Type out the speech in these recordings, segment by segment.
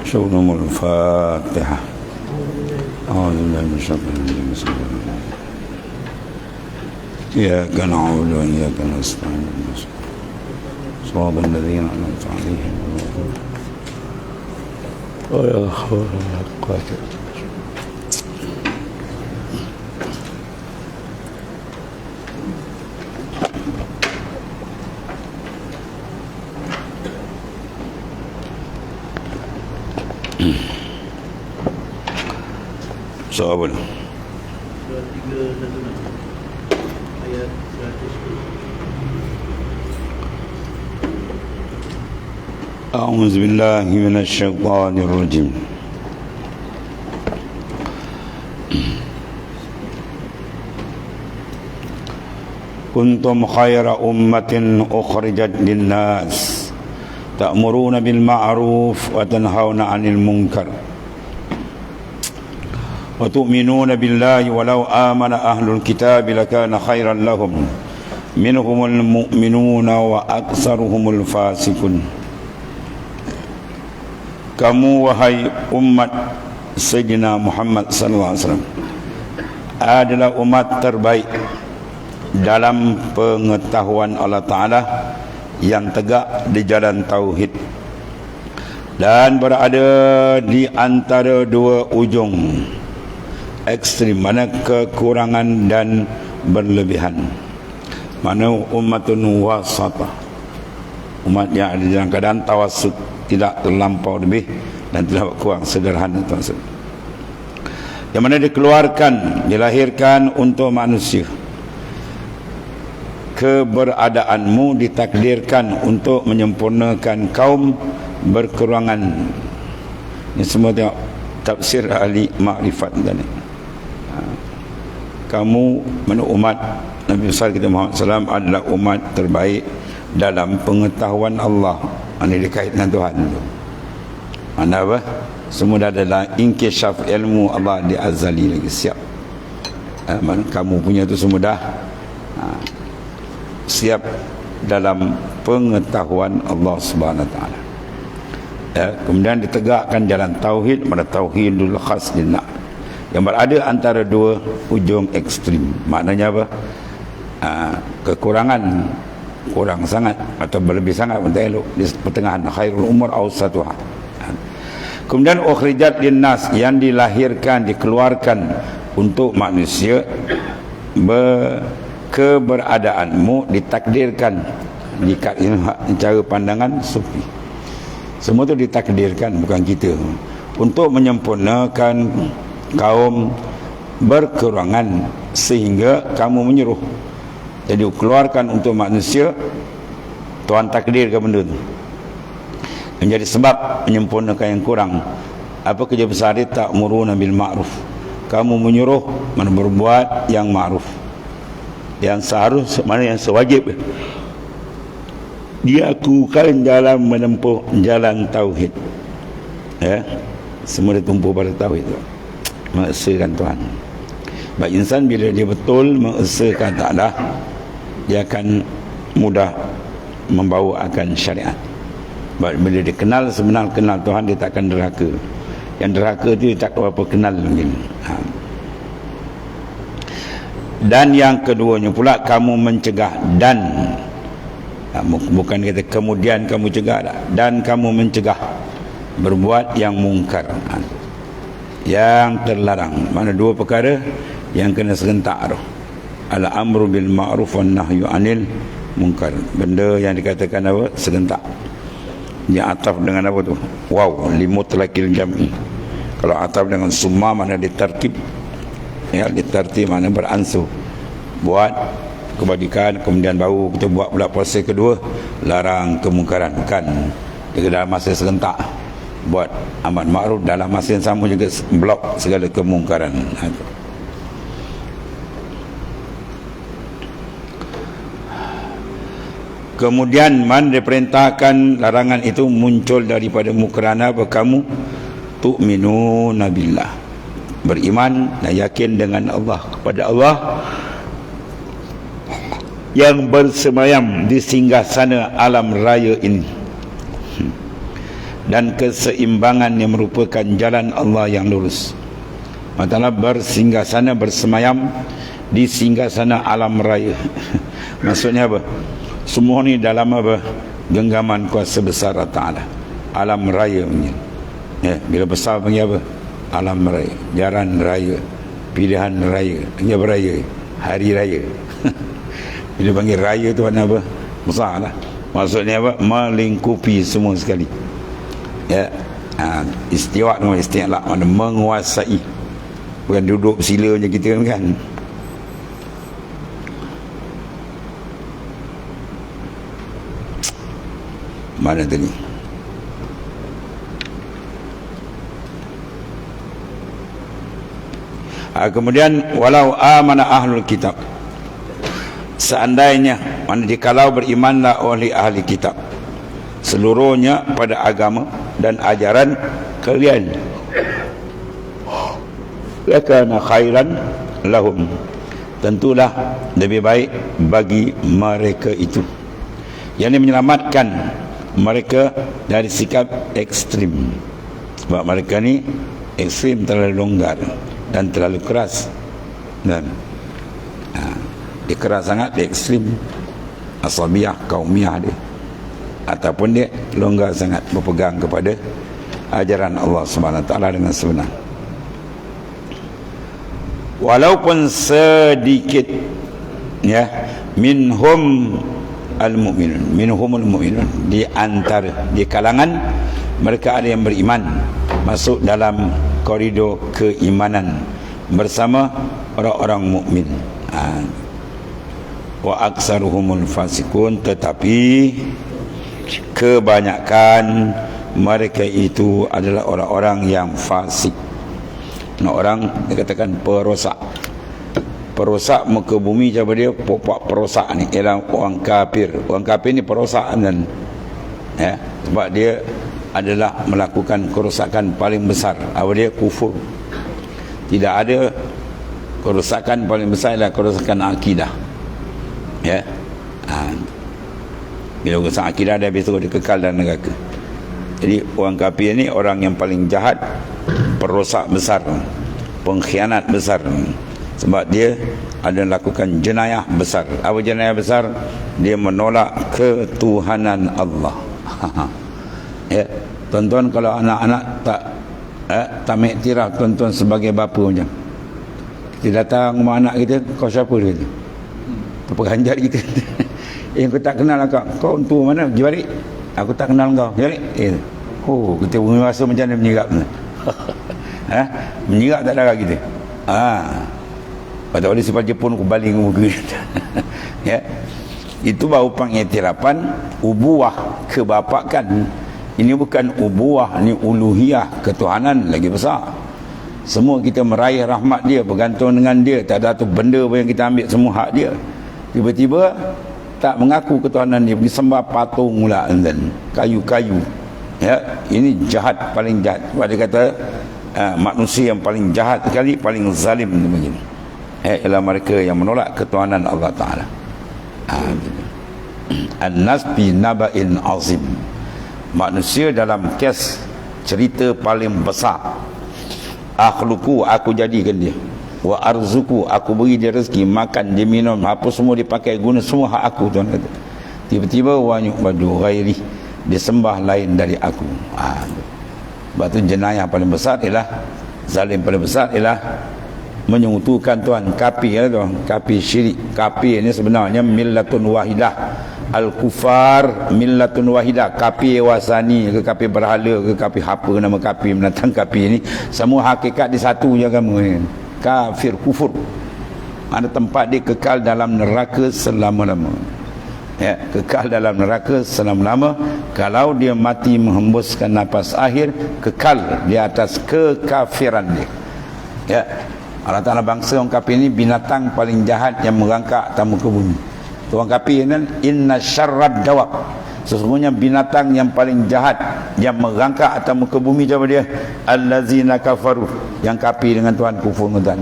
شؤونهم الفاتحة. أعوذ بالله من الشيطان الرجيم. بسم الله الرحمن الرحيم. إياك نعبد وإياك نستعين صراط الذين أنعمت عليهم غير المغضوب عليهم. Soal apa? Surah 316 ayat 110. أعوذ بالله من الشيطان الرجيم. كنتم خير أمة أخرجت للناس تأمرون بالمعروف وتنهون عن المنكر وتؤمنون بالله ولو آمن أهل الكتاب لكان خيرا لهم منهم المؤمنون وأكثرهم الفاسقون. Kamu wahai umat Sayyidina Muhammad sallallahu alaihi wasallam adalah umat terbaik dalam pengetahuan Allah Ta'ala yang tegak di jalan tauhid dan berada di antara dua ujung ekstrim, mana kekurangan dan berlebihan, mana umatun wasatah, umat yang ada dalam keadaan tawassut, tidak terlampau lebih dan tidak kurang, sederhana tuan-tuan, yang mana dikeluarkan, dilahirkan untuk manusia. Keberadaanmu ditakdirkan untuk menyempurnakan kaum berkekurangan. Ini semua tengok tafsir ahli makrifat tadi. Kamu menurut umat Nabi besar kita Muhammad SAW adalah umat terbaik dalam pengetahuan Allah. Ini dikait dengan Tuhan tu. Mana apa? Semua dah adalah inkishaf ilmu Allah di azali lagi siap. Kamu punya tu semua dah siap dalam pengetahuan Allah Subhanahu Wa Taala. Kemudian ditegakkan jalan tauhid, pada tauhidul khas dinna, yang berada antara dua ujung ekstrim. Maknanya apa? Kekurangan, kurang sangat atau berlebih sangat, untuk elok di pertengahan, khairul umur awsatuha. Kemudian ukhrijat linnas, yang dilahirkan, dikeluarkan untuk manusia. Keberadaanmu ditakdirkan di cara pandangan sufi. Semua itu ditakdirkan, bukan kita, untuk menyempurnakan kaum berkekurangan, sehingga kamu menyuruh. Jadi keluarkan untuk manusia, Tuhan takdirkan benda itu menjadi sebab menyempurnakan yang kurang. Apa kerja besar dia? Ta'muruna bil ma'ruf, kamu menyuruh berbuat yang ma'ruf, yang seharus, mana yang sewajib diakukan dalam menempuh jalan tauhid. Semua ditumpu pada tauhid, mengesahkan Tuhan. Baik insan bila dia betul mengesahkan Ta'ala, dia akan mudah membawa akan syariat. Bila dia kenal, sebenar kenal Tuhan, dia takkan derhaka. Yang derhaka tu dia tak apa kenal mungkin. Dan yang keduanya pula, kamu mencegah, dan bukan kata kemudian kamu cegah, dan kamu mencegah berbuat yang mungkar, yang terlarang. Mana dua perkara yang kena serentak tu. Al-amru bil ma'ruf wan nahyu anil munkar. Benda yang dikatakan apa? Serentak. Yang ataf dengan apa tu? Wow, limutlaqil jam'i. Kalau ataf dengan summa, mana ditertib, ya, ditertib mana beransur. Buat kebajikan, kemudian baru kita buat pula proses kedua, larang kemungkaran. Bukan dalam masa serentak buat amar ma'ruf, dalam masa yang sama juga blok segala kemungkaran. Kemudian man diperintahkan larangan itu muncul daripada kerana apa? Kamu tu'minuna billah, beriman dan yakin dengan Allah, kepada Allah yang bersemayam di singgahsana alam raya ini, dan keseimbangan yang merupakan jalan Allah yang lurus. Allah Ta'ala bersinggasana, bersemayam di singgasana alam raya. Maksudnya apa? Semua ni dalam apa? Genggaman kuasa besar Allah Ta'ala. Alam raya punya. Ya, bila besar panggil apa? Alam raya, jalan raya, pilihan raya, panggil apa raya? Hari raya. Bila panggil raya tu makna apa? Besar lah. Maksudnya apa? Melingkupi semua sekali. Ya, istiwa tu istilah makna menguasai. Bukan duduk sila macam kita kan. Mana tadi? Kemudian walau amana ahlul kitab, seandainya mana dikalau berimanlah oleh ahli kitab seluruhnya pada agama dan ajaran kalian, lakana khairan lahum, tentulah lebih baik bagi mereka itu, yang menyelamatkan mereka dari sikap ekstrim. Sebab mereka ni ekstrim, terlalu longgar dan terlalu keras, dan dia keras sangat, dia ekstrim, asabiah, kaumiyah dia, ataupun dia longgar sangat berpegang kepada ajaran Allah Subhanahu Wa Taala dengan sebenar. Walaupun sedikit, ya, minhum al-mu'minun, minhumul mu'minun, di antara, di kalangan mereka ada yang beriman, masuk dalam koridor keimanan bersama orang-orang mukmin. Wa aksaruhumul fasikun, tetapi kebanyakan mereka itu adalah orang-orang yang fasik. Orang dikatakan perosak. Perosak muka bumi macam dia, pokok perosak ni ialah orang kafir. Orang kafir ni perosak kan, ya, sebab dia adalah melakukan kerosakan paling besar. Apa dia? Kufur. Tidak ada kerosakan paling besar ialah kerosakan akidah, ya. Bila kerosakan akidah dia besok dia kekal dalam neraka. Jadi orang kafir ni orang yang paling jahat, perosak besar, pengkhianat besar, sebab dia ada melakukan jenayah besar. Apa jenayah besar? Dia menolak ketuhanan Allah. Ya, tuan-tuan, kalau anak-anak tak mengiktiraf tuan-tuan sebagai bapa macam, kita datang rumah anak kita, kau siapa dia tu? Apa ganjar kita? Aku tak kenal kau. Kau tu mana? Pergi balik. Aku tak kenal kau. Pergi balik. Oh, kita punya rasa macam mana menyerap tu? Menyerap tak darah kita. Pada oleh sifat Jepun aku baling muka. Ya. Itu baru pengiktirafan ubuah kebapakan. Ini bukan ubuah, ni uluhiyah, ketuhanan lagi besar. Semua kita meraih rahmat dia, bergantung dengan dia. Tak ada satu benda pun yang kita ambil, semua hak dia. Tiba-tiba tak mengaku ketuhanan dia, pergi sembah patung pula, kayu-kayu. Ya, ini jahat, paling jahat. Sebab dia kata manusia yang paling jahat sekali, paling zalim begini, ialah mereka yang menolak ketuhanan Allah Ta'ala. An-nas bi naba'in azim, manusia dalam kes cerita paling besar. Akhluku, aku jadikan dia. Wa arzuku, aku beri dia rezeki, makan, dia minum, apa semua dia pakai, guna semua hak aku, Tuhan kata. Tiba-tiba wa yu'badu ghairi, dia sembah lain dari aku. Sebab tu jenayah paling besar ialah, zalim paling besar ialah menyekutukan Tuhan. Kafir, Tuhan, kafir syirik. Kafir ni sebenarnya millatun wahidah. Al-kufar millatun wahidah. Kafir wasani ke kafir berhala ke kafir apa nama kafir menentang kafir ni, semua hakikat di satu je agama ni. Kafir, kufur. Ada tempat dia kekal dalam neraka selama-lama. Ya, kekal dalam neraka selama-lama. Kalau dia mati menghembuskan nafas akhir, kekal di atas kekafiran dia. Ya, Allah Ta'ala bangsa orang kafir ni binatang paling jahat yang merangkak atas muka bumi. Orang kafir ni, inna syarrad dawab, sesungguhnya binatang yang paling jahat yang merangkak atas muka bumi, siapa dia? Allazina kafaru, yang kafir dengan Tuhan, kufur dengan Tuhan.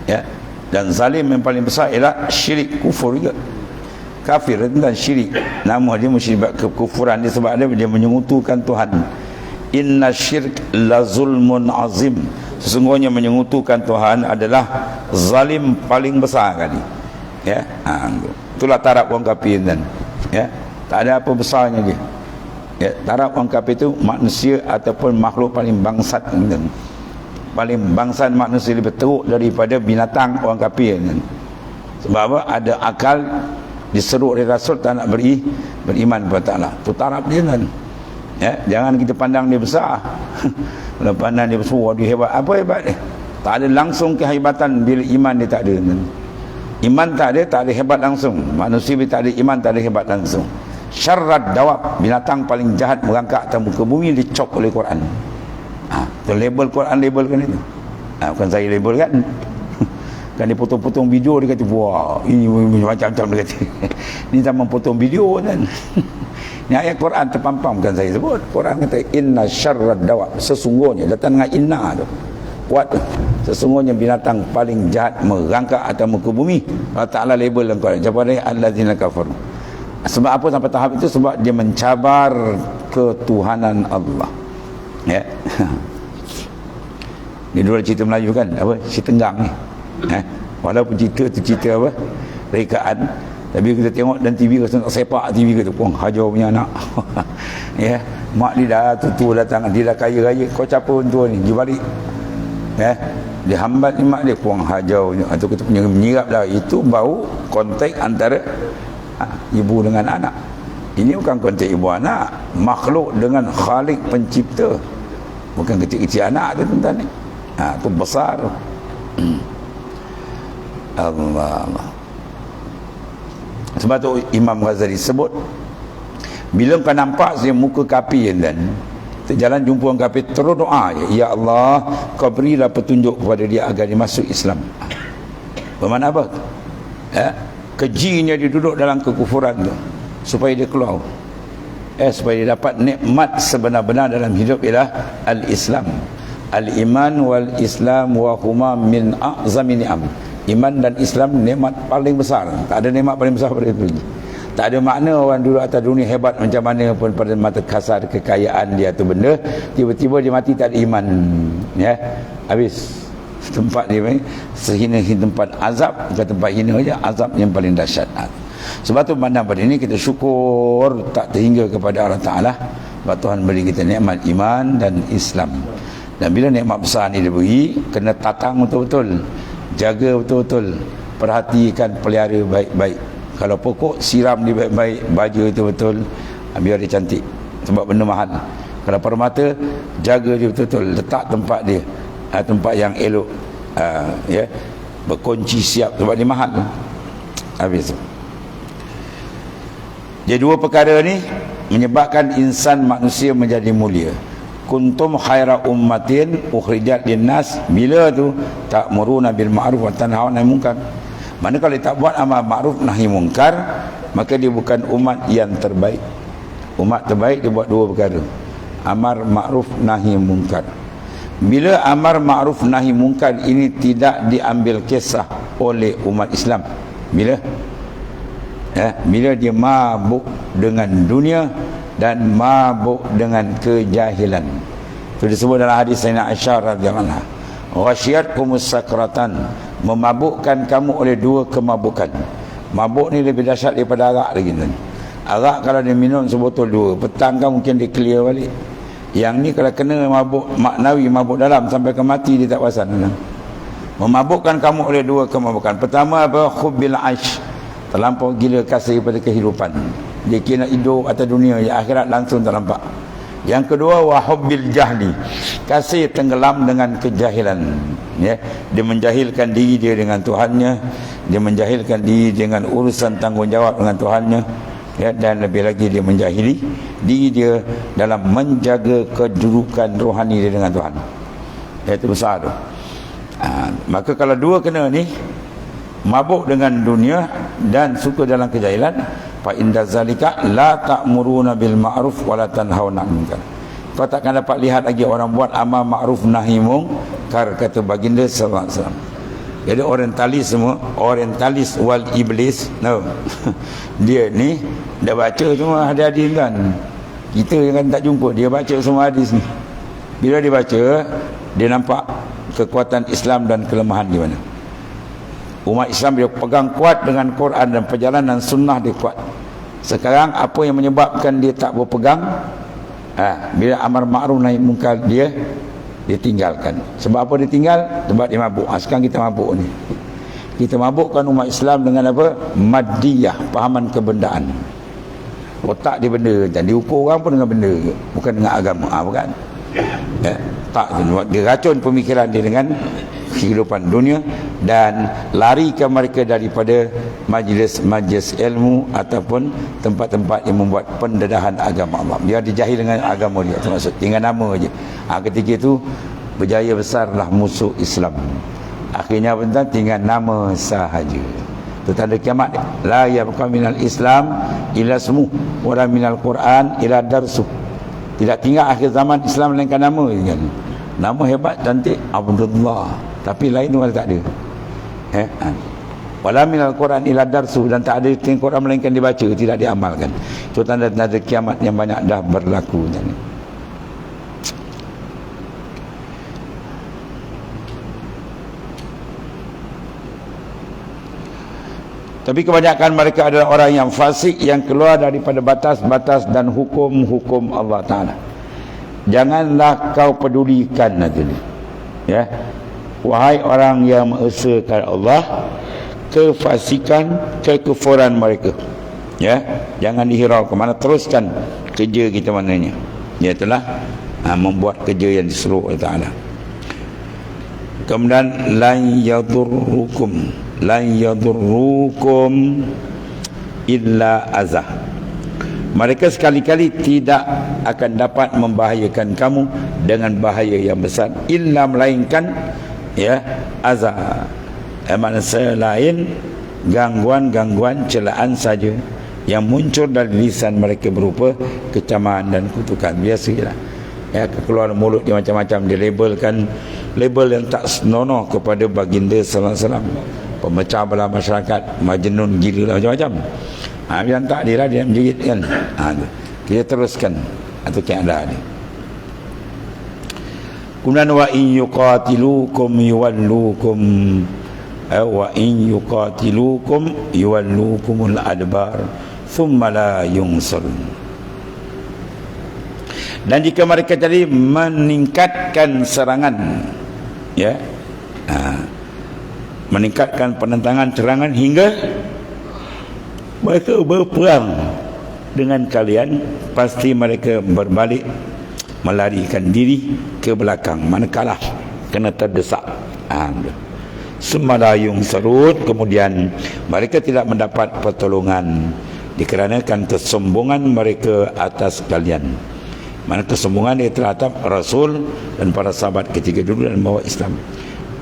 Ya, dan zalim yang paling besar ialah syirik, kufur juga. Kafir dan syirik, nama dia musyrik, kekufuran dia sebab dia menyengutukan Tuhan. inna syirk la zulmun azim, sesungguhnya menyekutukan Tuhan adalah zalim paling besar kali. Ya, itulah taraf orang kafir kan. Ya, tak ada apa besarnya dia. Ya, taraf orang kafir itu manusia ataupun makhluk paling bangsat kan. Paling bangsat manusia lebih teruk daripada binatang orang kafir kan. Sebab apa? Ada akal, diseru oleh Rasul tak nak beriman kepada Allah. Itu taraf dia kan. Ya, jangan kita pandang dia besar. Kalau pandang dia besar, dia hebat. Apa hebat dia? Tak ada langsung kehebatan bila iman dia tak ada kan. Iman tak ada hebat langsung. Manusia bila tak ada iman, tak ada hebat langsung. Syarrad dawab, binatang paling jahat merangkak atas muka bumi, dicop oleh Quran. Itu label Quran, labelkan itu. Bukan saya label kan. Kan dia potong-potong video, dia kata wah ini macam-macam, dia kata ni zaman potong video kan. Ni ayat Quran terpampang, bukan saya sebut. Quran kata inna syarrad dawab, sesungguhnya, datang dengan inna tu kuat tu, sesungguhnya binatang paling jahat merangkak atas muka bumi. Allah Ta'ala label dalam Quran siapa dia? Allazina kafaru. Sebab apa sampai tahap itu? Sebab dia mencabar ketuhanan Allah. Ya. Ni dua cerita Melayu kan, apa, si tenggang ni. Walaupun cerita tu cerita apa, rekaan, tapi kita tengok dan TV rasa nak sepak TV kita pun hajar punya anak. Ya, mak dia dah tutu datang, dia dah kaya raya, kau capa untuk ni, dia balik. Ya, dia hambat ni mak dia puang hajar atau kita punya menyirap dah. Itu bau kontak antara ibu dengan anak. Ini bukan kontak ibu anak, makhluk dengan Khalik pencipta. Bukan kecil-kecil anak tu tuan-tuan ni. Tu besar. Allah. Sebab tu Imam Ghazali sebut, bila kau nampak dia muka kafir kan, terjalan jumpa orang kafir, terus doa je, ya Allah, kau berilah petunjuk kepada dia agar dia masuk Islam. Bermakna apa? Kejinya dia duduk dalam kekufuran tu, supaya dia keluar, supaya dia dapat nikmat sebenar-benar dalam hidup, ialah al-Islam. Al-iman wal-Islam wa huma min a'zami ni'am. Iman dan Islam nikmat paling besar. Tak ada nikmat paling besar pada itu. Tak ada makna orang dulu atas dunia hebat macam mana pun pada mata kasar kekayaan dia tu benda, tiba-tiba dia mati tak ada iman. Ya, habis tempat dia sehina-hina tempat azab, bukan tempat hina aja, azab yang paling dahsyat. Sebab tu pandang pada ini kita syukur tak terhingga kepada Allah Ta'ala. Sebab Tuhan beri kita nikmat iman dan Islam. Dan bila nikmat besar ni diberi, kena tatang betul-betul, jaga betul-betul, perhatikan, pelihara baik-baik. Kalau pokok, siram dia baik-baik, baju itu betul, biar dia cantik, sebab benda mahal. Kalau permata, jaga dia betul-betul, letak tempat dia, tempat yang elok, ya, berkunci siap, sebab dia mahal. Habis. Jadi dua perkara ni menyebabkan insan manusia menjadi mulia. Kuntum khaira ummatin ukhrijat linnas, bila tu ta'muruna bil ma'ruf wa tanhauna 'anil munkar. Mana kalau tak buat amal ma'ruf nahi munkar, maka dia bukan umat yang terbaik. Umat terbaik dia buat dua perkara, amar ma'ruf nahi munkar. Bila amar ma'ruf nahi munkar ini tidak diambil kisah oleh umat Islam, bila bila dia mabuk dengan dunia dan mabuk dengan kejahilan. Itu disebut dalam hadis Sayyidina Aisyah radhiyallahu anha, ghasyiyatkumus sakratan, memabukkan kamu oleh dua kemabukan. Mabuk ni lebih dahsyat daripada arak lagi kan. Arak kalau dia minum sebotol dua, petang kan mungkin dia clear balik. Yang ni kalau kena mabuk maknawi, mabuk dalam sampai ke mati dia tak perasan kan. Memabukkan kamu oleh dua kemabukan. Pertama apa? Hubbil aish, terlampau gila kasih pada kehidupan. Dia kira hidup atas dunia, ya akhirat langsung tak nampak. Yang kedua, wahubbil jahli, kasih tenggelam dengan kejahilan. Ya, dia menjahilkan diri dia dengan Tuhannya, dia menjahilkan diri dengan urusan tanggungjawab dengan Tuhannya, ya, dan lebih lagi dia menjahili diri dia dalam menjaga kedudukan rohani dia dengan Tuhan. Itu besar tu. Maka kalau dua kena ni, mabuk dengan dunia dan suka dalam kejahilan, fa inda zalika la ta'muruna bil ma'ruf wa la tanhauna 'anil munkar. Kau takkan dapat lihat lagi orang buat amal ma'ruf nahi munkar, kata baginda sallallahu alaihi wasallam. Jadi orientalis semua, orientalis wal iblis, no. Dia ni dah baca semua hadis-hadis kan. Kita yang tak jumpa, dia baca semua hadis ni. Bila dia baca, dia nampak kekuatan Islam dan kelemahan di mana. Umat Islam dia pegang kuat dengan Quran dan perjalanan sunnah dia kuat. Sekarang apa yang menyebabkan dia tak berpegang? Bila amar ma'ruf nahi munkar dia tinggalkan. Sebab apa dia tinggal? Sebab dia mabuk. Sekarang kita mabuk ni. Kita mabukkan umat Islam dengan apa? Maddiyah, pahaman kebendaan. Otak dia benda, dan diukur orang pun dengan benda, bukan dengan agama. Bukan? Tak, dia racun pemikiran dia dengan kehidupan dunia dan larikan mereka daripada majlis-majlis ilmu ataupun tempat-tempat yang membuat pendedahan agama Allah. Dia dijahil dengan agama dia, termasuk tinggal nama aja. Ketika itu berjaya besarlah musuh Islam. Akhirnya bentang tinggal nama sahaja. Itu tanda kiamat dia. La yabqa minal Islam illa ismu wa minal Quran illa darsu. Tidak tinggal akhir zaman Islam melainkan nama kan. Nama hebat cantik Abdullah, tapi lain orang tak ada. Wala minal Quran illa darsu, dan tak ada Quran melainkan dibaca, tidak diamalkan. Itu tanda-tanda kiamat yang banyak dah berlaku tadi. Tapi kebanyakan mereka adalah orang yang fasik, yang keluar daripada batas-batas dan hukum-hukum Allah Ta'ala. Janganlah kau pedulikan nanti. Ya, wahai orang yang mengesahkan Allah, kefasikan, kekufuran mereka. Ya, jangan dihiraukan. Mana teruskan kerja kita mananya. Ia telah membuat kerja yang disuruh Allah Ta'ala. Kemudian lan yadurrukum illa azah. Mereka sekali-kali tidak akan dapat membahayakan kamu dengan bahaya yang besar, illa melainkan azah, makna selain gangguan-gangguan celaan saja yang muncul dari lisan mereka berupa kecaman dan kutukan. Biasalah keluar mulut dia macam-macam, dia label yang tak senonoh kepada baginda sallallahu alaihi wasallam, pemecah belah masyarakat, majnun, gila, macam-macam. Yang tak dia lah, dia menjerit kan. Kita teruskan atau keadaan ni. Kemudian wa in yuqatilukum yuwallukum wa in yuqatilukum yuwallukumul adbar thumma la yunsarun. Dan jika mereka tadi meningkatkan serangan, meningkatkan penentangan serangan hingga mereka berperang dengan kalian, pasti mereka berbalik melarikan diri ke belakang, manakala kena terdesak. Semalayung serut, kemudian mereka tidak mendapat pertolongan dikarenakan kesombongan mereka atas kalian. Mana kesombongan dia terhadap Rasul dan para sahabat ketika dulu dan bawa Islam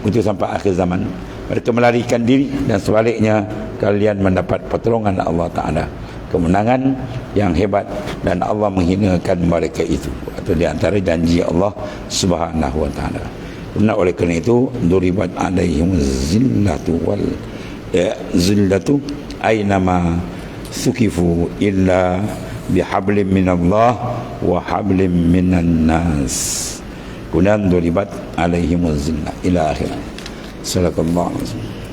untuk sampai akhir zaman. Mereka melarikan diri dan sebaliknya kalian mendapat pertolongan Allah Ta'ala, kemenangan yang hebat, dan Allah menghinakan mereka itu. Itu di antara janji Allah Subhanahu Wa Ta'ala. Oleh kerana itu duribat alaihim zillatu wal zillatu aynama sukifu illa bihablim minallah wa hablim minan nas. Kemudian duribat alaihim zillah ila akhir. Sadaqallahu alaihi wasallam.